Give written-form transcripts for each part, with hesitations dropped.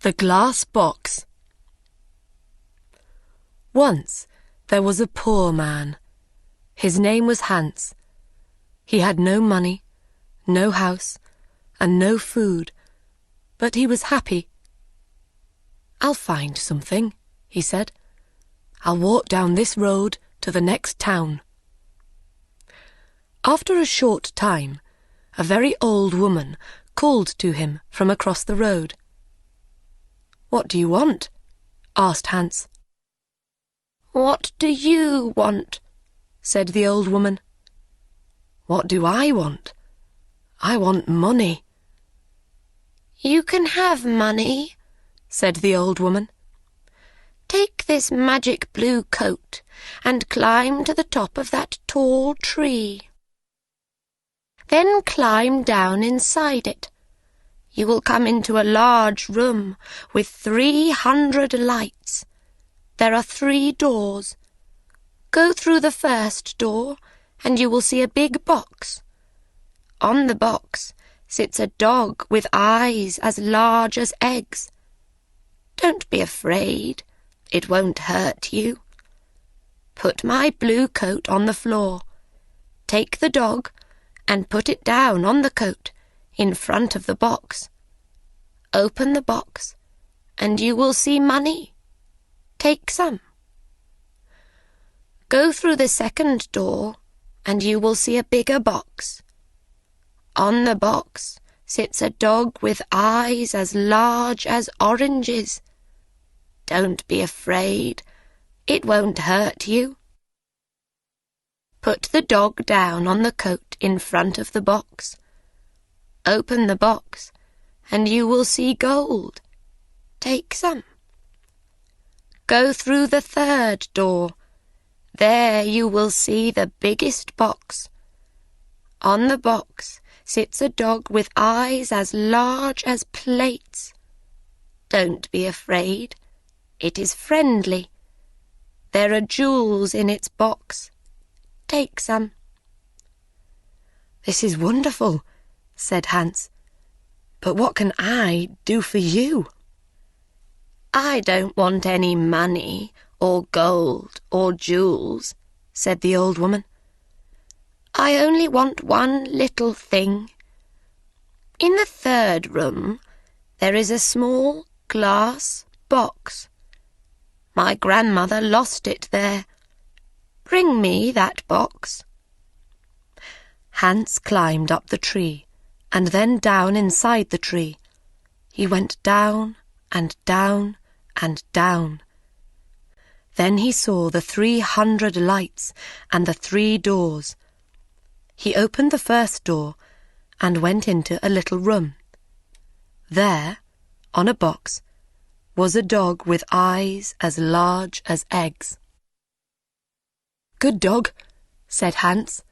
The Glass Box. Once there was a poor man. His name was Hans. He had no money, no house, and no food, but he was happy. "I'll find something," he said. "I'll walk down this road to the next town." After a short time, a very old woman called to him from across the road. "What do you want?" asked Hans. "What do you want?" said the old woman. "What do I want? I want money." "You can have money," said the old woman. "Take this magic blue coat and climb to the top of that tall tree. Then climb down inside it. You will come into a large room with 300 lights. There are 3 doors. Go through the first door, and you will see a big box. On the box sits a dog with eyes as large as eggs. Don't be afraid. It won't hurt you. Put my blue coat on the floor. Take the dog and put it down on the coat in front of the box. Open the box, and you will see money. Take some. Go through the second door, and you will see a bigger box. On the box sits a dog with eyes as large as oranges. Don't be afraid. It won't hurt you. Put the dog down on the coat in front of the box. Open the box, and you will see gold. Take some. Go through the third door. There you will see the biggest box. On the box sits a dog with eyes as large as plates. Don't be afraid. It is friendly. There are jewels in its box. Take some." "This is wonderful," said Hans. "But what can I do for you?" "I don't want any money or gold or jewels," said the old woman. "I only want one little thing. In the third room there is a small glass box. My grandmother lost it there. Bring me that box." Hans climbed up the tree and then down inside the tree. He went down and down and down. Then he saw the 300 lights and the 3 doors. He opened the first door and went into a little room. There, on a box, was a dog with eyes as large as eggs. "Good dog," said Hans.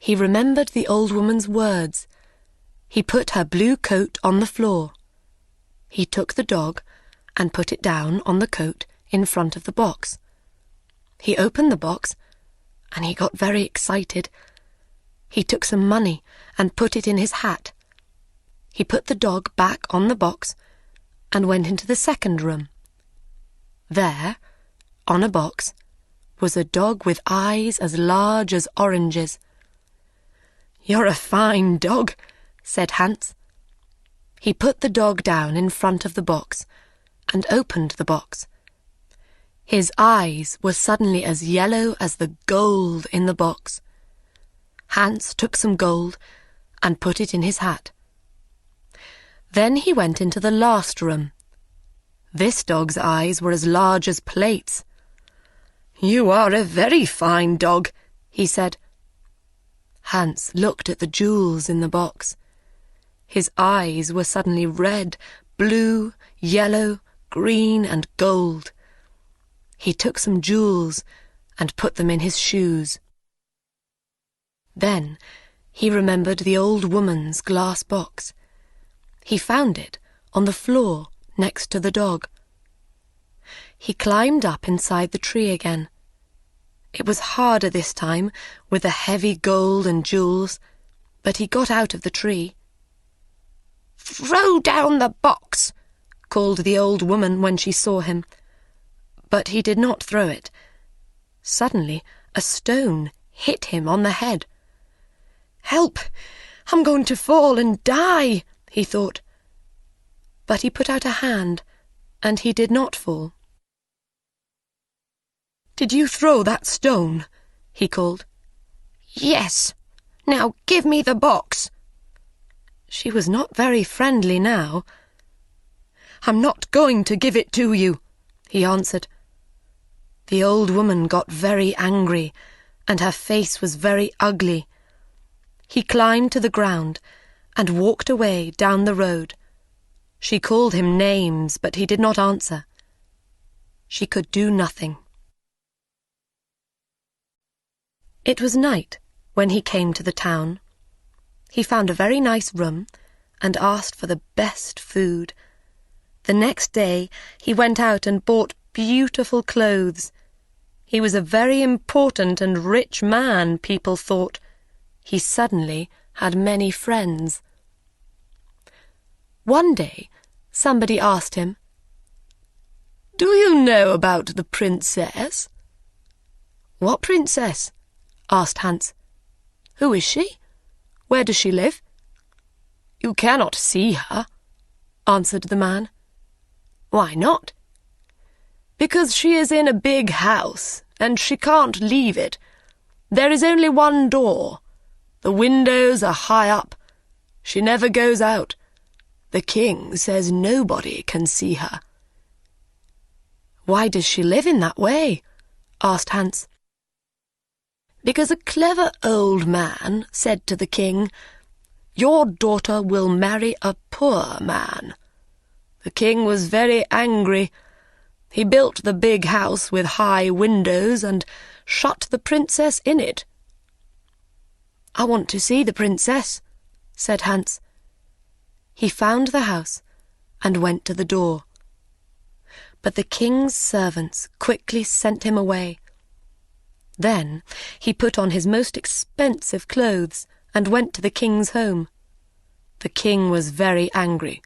He remembered the old woman's words. He put her blue coat on the floor. He took the dog and put it down on the coat in front of the box. He opened the box, and he got very excited. He took some money and put it in his hat. He put the dog back on the box and went into the second room. There, on a box, was a dog with eyes as large as oranges. "You're a fine dog," said Hans. He put the dog down in front of the box and opened the box. His eyes were suddenly as yellow as the gold in the box. Hans took some gold and put it in his hat. Then he went into the last room. This dog's eyes were as large as plates. "You are a very fine dog," he said. Hans looked at the jewels in the box. His eyes were suddenly red, blue, yellow, green, and gold. He took some jewels and put them in his shoes. Then he remembered the old woman's glass box. He found it on the floor next to the dog. He climbed up inside the tree again. It was harder this time with the heavy gold and jewels, but he got out of the tree. "Throw down the box," called the old woman when she saw him. But he did not throw it. Suddenly, a stone hit him on the head. "Help! I'm going to fall and die," he thought. But he put out a hand, and he did not fall. "Did you throw that stone?" he called. "Yes. Now give me the box." She was not very friendly now. "I'm not going to give it to you," he answered. The old woman got very angry, and her face was very ugly. He climbed to the ground and walked away down the road. She called him names, but he did not answer. She could do nothing. It was night when he came to the town. He found a very nice room and asked for the best food. The next day he went out and bought beautiful clothes. He was a very important and rich man, people thought. He suddenly had many friends. One day somebody asked him, "Do you know about the princess?" "What princess?" asked Hans. "Who is she? Where does she live?" "You cannot see her," answered the man. "Why not?" "Because she is in a big house, and she can't leave it. There is only one door. The windows are high up. She never goes out. The king says nobody can see her." "Why does she live in that way?" asked Hans. "Because a clever old man said to the king, 'Your daughter will marry a poor man.' The king was very angry. He built the big house with high windows and shut the princess in it." "I want to see the princess," said Hans. He found the house and went to the door. But the king's servants quickly sent him away. Then he put on his most expensive clothes and went to the king's home. The king was very angry.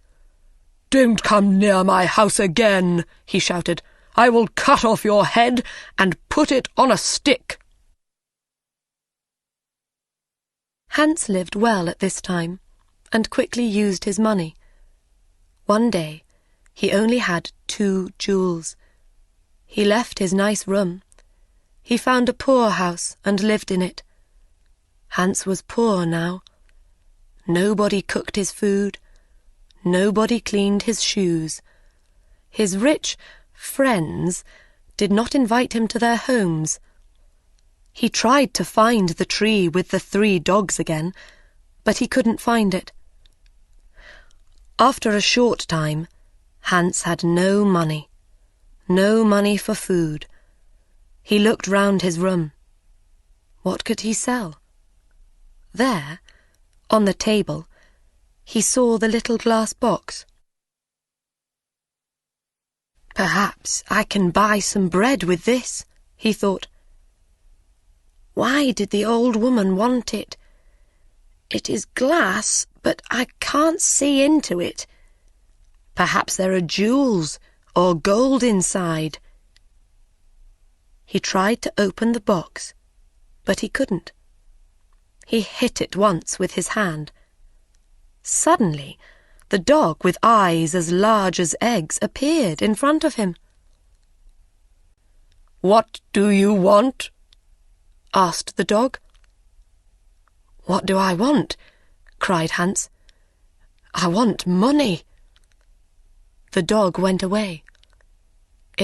"Don't come near my house again," he shouted. "I will cut off your head and put it on a stick." Hans lived well at this time, and quickly used his money. One day he only had 2 jewels. He left his nice room. He found a poor house and lived in it. Hans was poor now. Nobody cooked his food. Nobody cleaned his shoes. His rich friends did not invite him to their homes. He tried to find the tree with the 3 dogs again, but he couldn't find it. After a short time, Hans had no money for food. He looked round his room. What could he sell? There, on the table, he saw the little glass box. "Perhaps I can buy some bread with this," he thought. "Why did the old woman want it? It is glass, but I can't see into it. Perhaps there are jewels or gold inside." He tried to open the box, but he couldn't. He hit it once with his hand. Suddenly, the dog with eyes as large as eggs appeared in front of him. "What do you want?" asked the dog. "What do I want?" cried Hans. "I want money." The dog went away.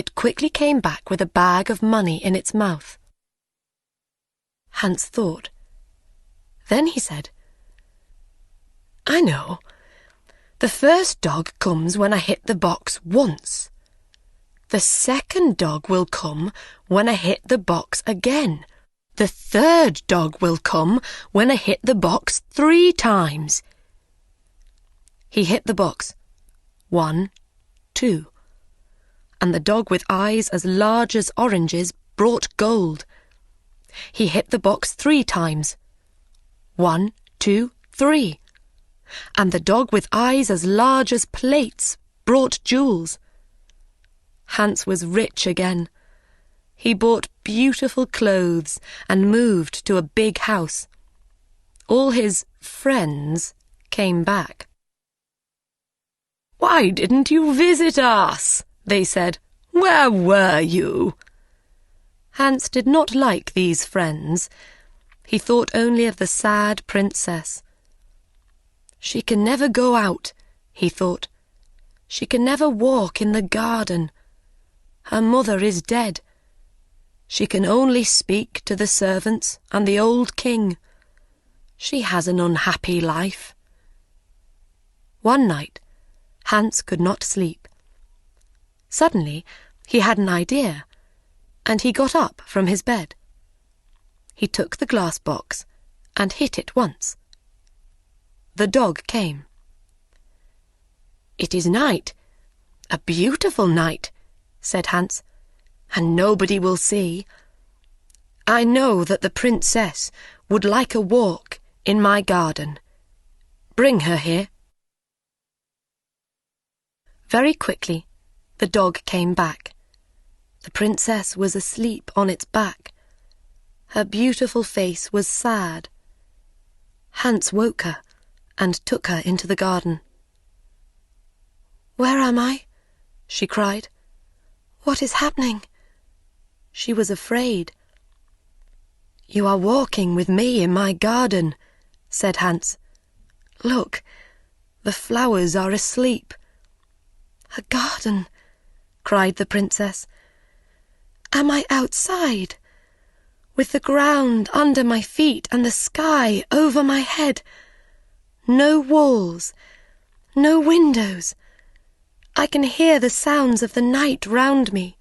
It quickly came back with a bag of money in its mouth. Hans thought. Then he said, "I know. The first dog comes when I hit the box once. The second dog will come when I hit the box again. The third dog will come when I hit the box 3 times. He hit the box. 1, 2. And the dog with eyes as large as oranges brought gold. He hit the box 3 times. 1, 2, 3. And the dog with eyes as large as plates brought jewels. Hans was rich again. He bought beautiful clothes and moved to a big house. All his friends came back. "Why didn't you visit us?" they said. "Where were you?" Hans did not like these friends. He thought only of the sad princess. "She can never go out," he thought. "She can never walk in the garden. Her mother is dead. She can only speak to the servants and the old king. She has an unhappy life." One night, Hans could not sleep. Suddenly, he had an idea, and he got up from his bed. He took the glass box and hit it once. The dog came. "It is night, a beautiful night," said Hans, "and nobody will see. I know that the princess would like a walk in my garden. Bring her here." Very quickly, the dog came back. The princess was asleep on its back. Her beautiful face was sad. Hans woke her and took her into the garden. "Where am I?" she cried. "What is happening?" She was afraid. "You are walking with me in my garden," said Hans. "Look, the flowers are asleep." "A garden?" cried the princess. "Am I outside, with the ground under my feet and the sky over my head? No walls, no windows. I can hear the sounds of the night round me."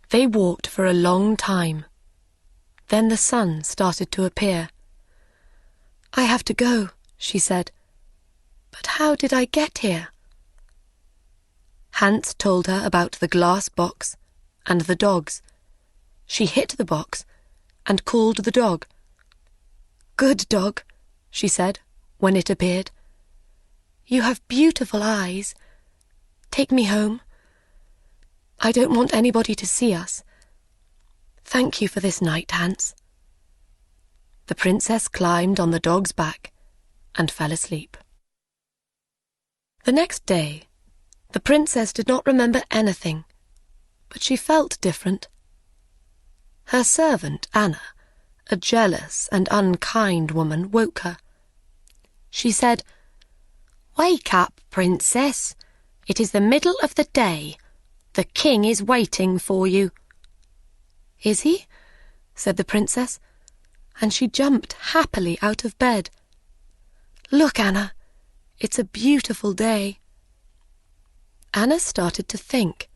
They walked for a long time. Then the sun started to appear. "I have to go," she said. "But how did I get here?" Hans told her about the glass box and the dogs. She hit the box and called the dog. "Good dog," she said when it appeared. "You have beautiful eyes. Take me home. I don't want anybody to see us. Thank you for this night, Hans." The princess climbed on the dog's back and fell asleep. The next day, the princess did not remember anything, but she felt different. Her servant, Anna, a jealous and unkind woman, woke her. She said, "Wake up, princess. It is the middle of the day. The king is waiting for you." "Is he?" said the princess, and she jumped happily out of bed. "Look, Anna, it's a beautiful day." Anna started to think.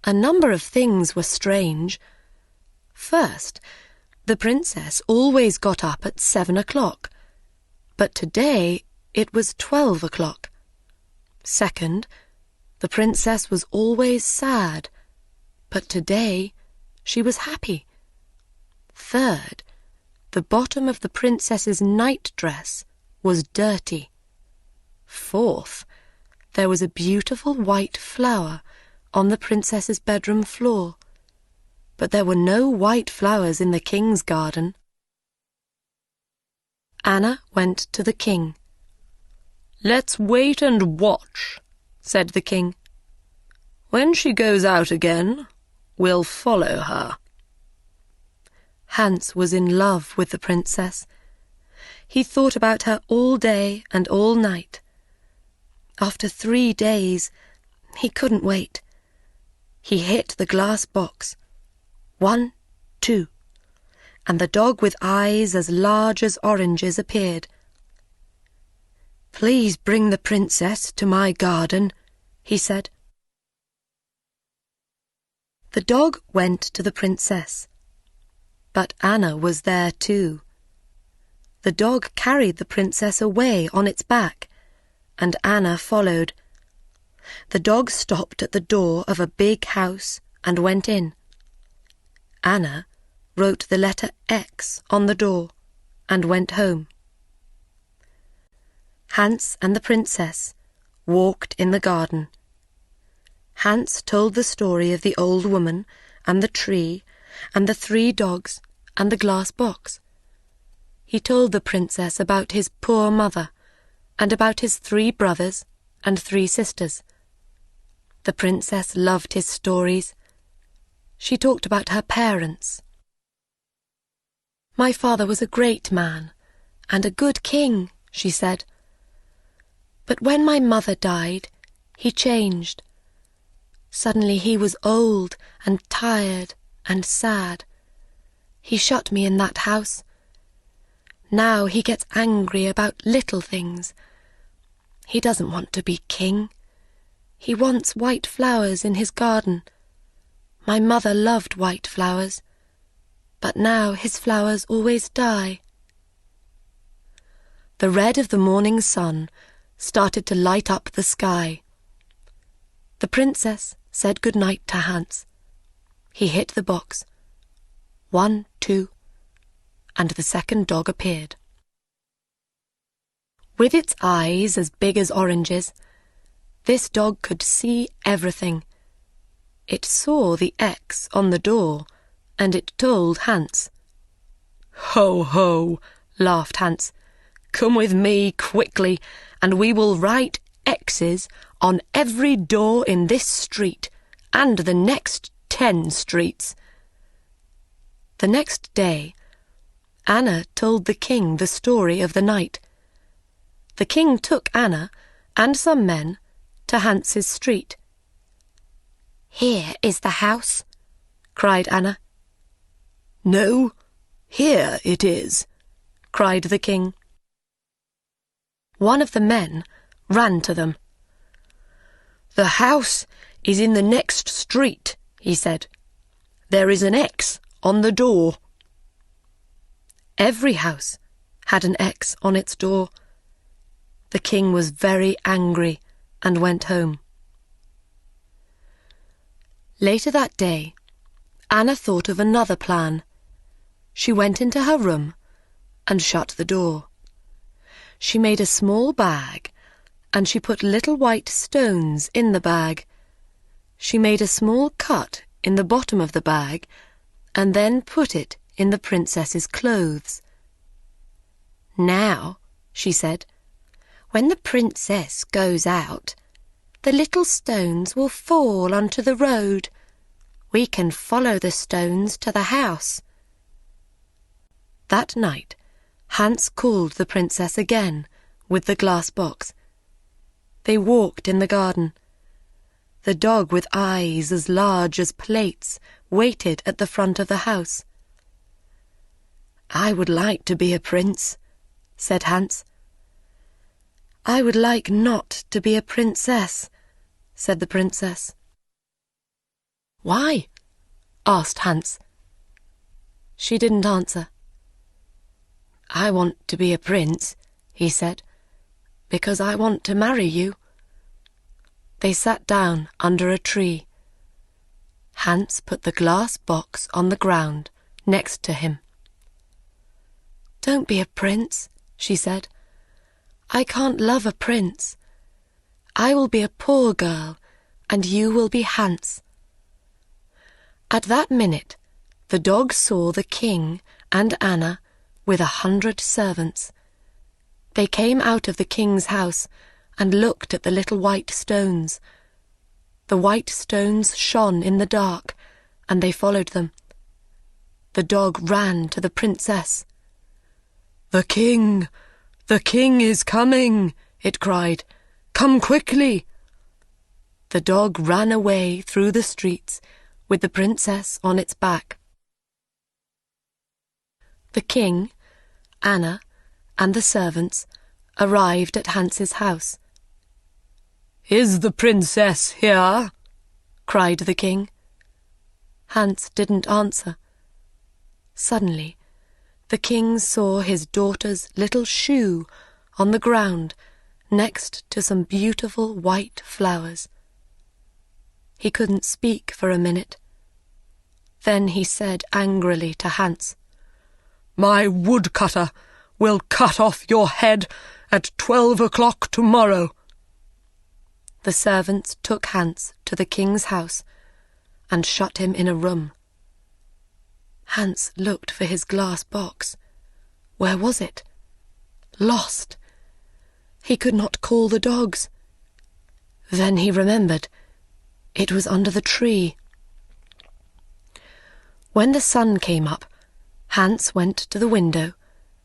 A number of things were strange. First, the princess always got up at 7 o'clock, but today it was 12 o'clock. Second, the princess was always sad, but today she was happy. Third, the bottom of the princess's nightdress was dirty. Fourth, there was a beautiful white flower on the princess's bedroom floor, but there were no white flowers in the king's garden. Anna went to the king. "Let's wait and watch," said the king. "When she goes out again, we'll follow her." Hans was in love with the princess. He thought about her all day and all night. After 3 days, he couldn't wait. He hit the glass box. 1, 2, and the dog with eyes as large as oranges appeared. "Please bring the princess to my garden," he said. The dog went to the princess, but Anna was there too. The dog carried the princess away on its back, and Anna followed. The dog stopped at the door of a big house and went in. Anna wrote the letter X on the door and went home. Hans and the princess walked in the garden. Hans told the story of the old woman and the tree and the 3 dogs and the glass box. He told the princess about his poor mother and about his 3 brothers and 3 sisters. The princess loved his stories. She talked about her parents. "My father was a great man and a good king," she said. "But when my mother died, he changed. Suddenly he was old and tired and sad. He shut me in that house. Now he gets angry about little things. He doesn't want to be king. He wants white flowers in his garden. My mother loved white flowers, but now his flowers always die." The red of the morning sun started to light up the sky. The princess said good night to Hans. He hit the box. 1, 2, and the second dog appeared. With its eyes as big as oranges, this dog could see everything. It saw the X on the door, and it told Hans. "Ho, ho," laughed Hans. "Come with me quickly, and we will write X's on every door in this street and the next 10 streets. The next day, Anna told the king the story of the night. The king took Anna and some men to Hans's street. "Here is the house," cried Anna. "No, here it is," cried the king. One of the men ran to them. "The house is in the next street," he said. "There is an X on the door." Every house had an X on its door. The king was very angry and went home. Later that day, Anna thought of another plan. She went into her room and shut the door. She made a small bag, and she put little white stones in the bag. She made a small cut in the bottom of the bag, and then put it in the princess's clothes. "Now," she said, "when the princess goes out, the little stones will fall onto the road. We can follow the stones to the house." That night, Hans called the princess again with the glass box. They walked in the garden. The dog with eyes as large as plates waited at the front of the house. "I would like to be a prince," said Hans. "I would like not to be a princess," said the princess. "Why?" asked Hans. She didn't answer. "I want to be a prince," he said, "because I want to marry you." They sat down under a tree. Hans put the glass box on the ground next to him. "Don't be a prince," she said. "I can't love a prince. I will be a poor girl, and you will be Hans." At that minute, the dog saw the king and Anna with 100 servants. They came out of the king's house and looked at the little white stones. The white stones shone in the dark, and they followed them. The dog ran to the princess. The king is coming," it cried. "Come quickly." The dog ran away through the streets with the princess on its back. The king, Anna, and the servants arrived at Hans's house. "Is the princess here?" cried the king. Hans didn't answer. Suddenly, the king saw his daughter's little shoe on the ground next to some beautiful white flowers. He couldn't speak for a minute. Then he said angrily to Hans, "My woodcutter will cut off your head at 12 o'clock tomorrow." The servants took Hans to the king's house and shut him in a room. Hans looked for his glass box. Where was it? Lost. He could not call the dogs. Then he remembered. It was under the tree. When the sun came up, Hans went to the window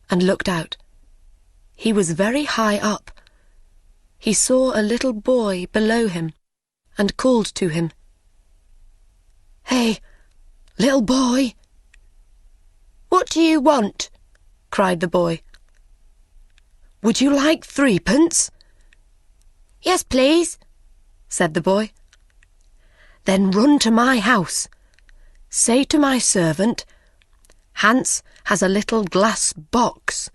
and looked out. He was very high up. He saw a little boy below him and called to him. "Hey, little boy!" "What do you want?" cried the boy. "Would you like 3p?" "Yes, please," said the boy. "Then run to my house. Say to my servant, 'Hans has a little glass box.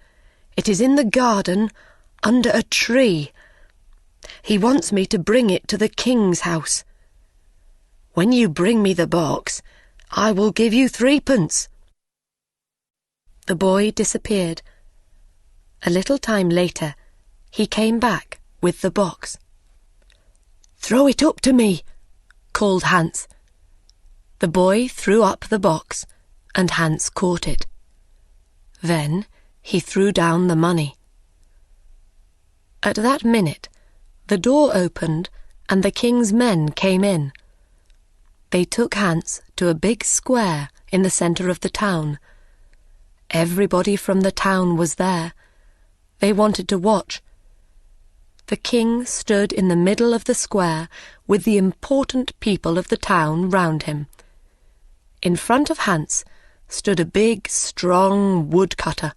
It is in the garden under a tree. He wants me to bring it to the king's house. When you bring me the box, I will give you 3p." The boy disappeared. A little time later, he came back with the box. "Throw it up to me," called Hans. The boy threw up the box, and Hans caught it. Then he threw down the money. At that minute, the door opened, and the king's men came in. They took Hans to a big square in the centre of the town. Everybody from the town was there. They wanted to watch. The king stood in the middle of the square with the important people of the town round him. In front of Hans stood a big, strong woodcutter.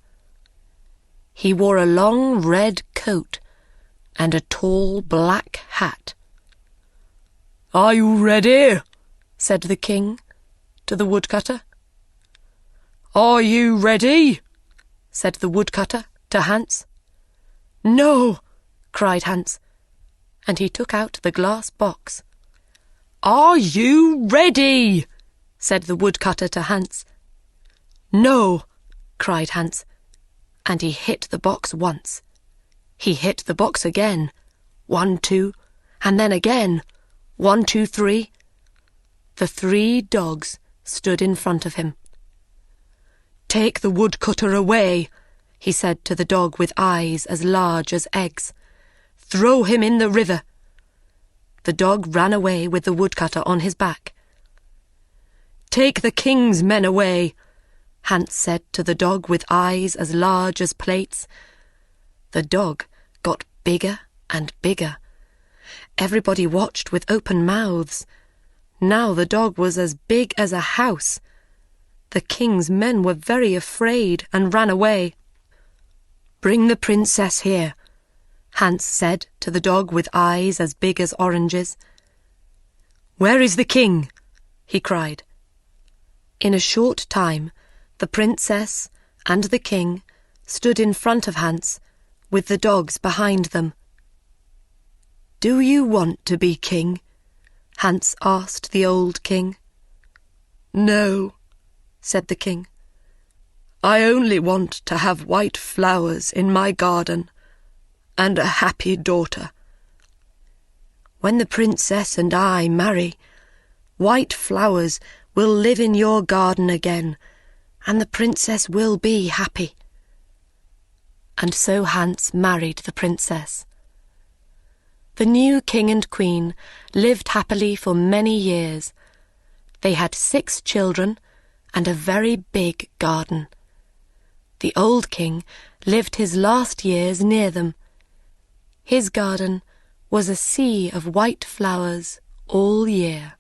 He wore a long red coat and a tall black hat. "Are you ready?" said the king to the woodcutter. "Are you ready?" said the woodcutter to Hans. "No," cried Hans, and he took out the glass box. "Are you ready?" said the woodcutter to Hans. "No," cried Hans, and he hit the box once. He hit the box again. 1, 2, and then again. 1, 2, 3. The 3 dogs stood in front of him. "Take the woodcutter away," he said to the dog with eyes as large as eggs. "Throw him in the river." The dog ran away with the woodcutter on his back. "Take the king's men away," Hans said to the dog with eyes as large as plates. The dog got bigger and bigger. Everybody watched with open mouths. Now the dog was as big as a house. The king's men were very afraid and ran away. "Bring the princess here," Hans said to the dog with eyes as big as oranges. "Where is the king?" he cried. In a short time, the princess and the king stood in front of Hans, with the dogs behind them. "Do you want to be king?" Hans asked the old king. "No," said the king. "I only want to have white flowers in my garden and a happy daughter. When the princess and I marry, white flowers will live in your garden again, and the princess will be happy." And so Hans married the princess. The new king and queen lived happily for many years. They had 6 children and a very big garden. The old king lived his last years near them. His garden was a sea of white flowers all year.